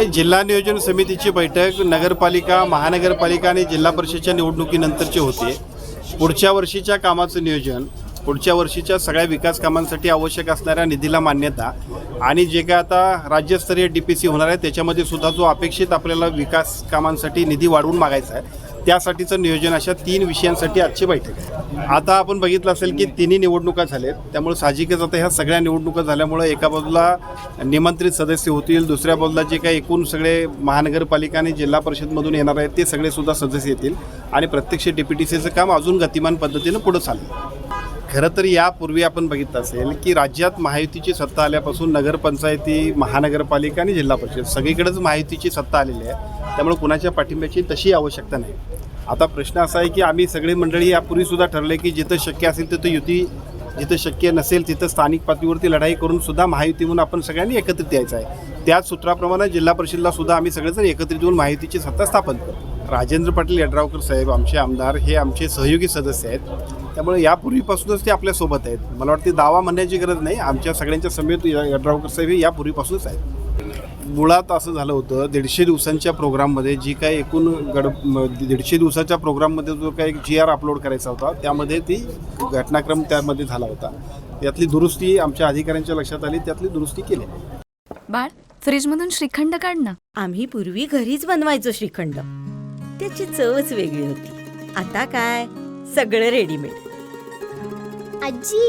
नाही, जिल्हा नियोजन समितीची बैठक नगरपालिका, महानगरपालिका आणि जिल्हा परिषदेच्या निवडणुकीनंतरची होते. पुढच्या वर्षीच्या कामाचं नियोजन, पुढच्या वर्षीच्या सगळ्या विकास कामांसाठी आवश्यक असणाऱ्या निधीला मान्यता आणि जे काय आता राज्यस्तरीय DPC होणार आहे त्याच्यामध्ये सुद्धा जो अपेक्षित आपल्याला विकास कामांसाठी निधी वाढवून मागायचा आहे त्यासाठीचं नियोजन, अशा 3 विषयांसाठी आजची बैठक आहे. आता आपण बघितलं असेल की तिन्ही निवडणुका झाल्यात, त्यामुळे साहजिकच आता ह्या सगळ्या निवडणुका झाल्यामुळे एका बाजूला निमंत्रित सदस्य होतील, दुसऱ्या बाजूला जे काही एकूण सगळे महानगरपालिका आणि जिल्हा परिषदमधून येणार आहेत ते सगळे सुद्धा सदस्य येतील आणि प्रत्यक्ष DPTCचं काम अजून गतिमान पद्धतीनं पुढं चाललं. खरं तर यापूर्वी आपण बघितलं असेल की राज्यात महायुतीची सत्ता आल्यापासून नगरपंचायती, महानगरपालिका आणि जिल्हा परिषद सगळीकडेच महायुतीची सत्ता आलेली आहे, त्यामुळे कुणाच्या पाठिंब्याची तशी आवश्यकता नाही. आता प्रश्न असा आहे की आम्ही सगळी मंडळी यापूर्वीसुद्धा ठरले की जिथं शक्य असेल तिथं युती, जिथं शक्य नसेल तिथं स्थानिक पातळीवरती लढाई करून सुद्धा महायुती म्हणून आपण सगळ्यांनी एकत्रित यायचं आहे. त्याच सूत्राप्रमाणे जिल्हा परिषदला सुद्धा आम्ही सगळेजण एकत्रित येऊन महायुतीची सत्ता स्थापन करू. राजेंद्र पाटील यड्रावकर साहेब आमचे आमदार हे आमचे सहयोगी सदस्य आहेत, त्यामुळे यापूर्वीपासूनच ते आपल्यासोबत आहेत. मला वाटते दावा म्हणण्याची गरज नाही, आमच्या सगळ्यांच्या समेत यड्रावकर साहेब हे यापूर्वीपासूनच आहेत. मुळात असं झालं होतं 150 दिवसांच्या प्रोग्राममध्ये जी काही एकूण 150 दिवसाच्या प्रोग्राममध्ये जो काही GR अपलोड करायचा होता त्यामध्ये ती घटनाक्रम त्यामध्ये झाला होता. त्यातली दुरुस्ती आमच्या अधिकाऱ्यांच्या लक्षात आली, त्यातली दुरुस्ती केली. बाळ, फ्रीजमधून श्रीखंड काढ ना. आम्ही पूर्वी घरीच बनवायचो श्रीखंड, त्याची चवच वेगळी होती. आता काय सगळं रेडीमेड. आजी,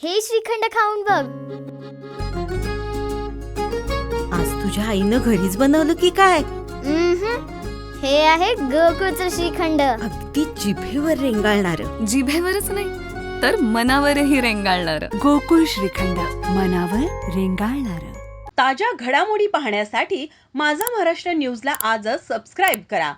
हे श्रीखंड खाऊन बघ. आज तुझ्या आईनं घरीच बनवलं की काय? हे आहे गोकुळचं श्रीखंड. अगदी जिभेवर रेंगाळणार. जिभेवरच नाही तर मनावरही रेंगाळणार. गोकुळ श्रीखंड, मनावर रेंगाळणार. ताज्या घडामोडी पाहण्यासाठी माझा महाराष्ट्र न्यूजला आजच सबस्क्राईब करा.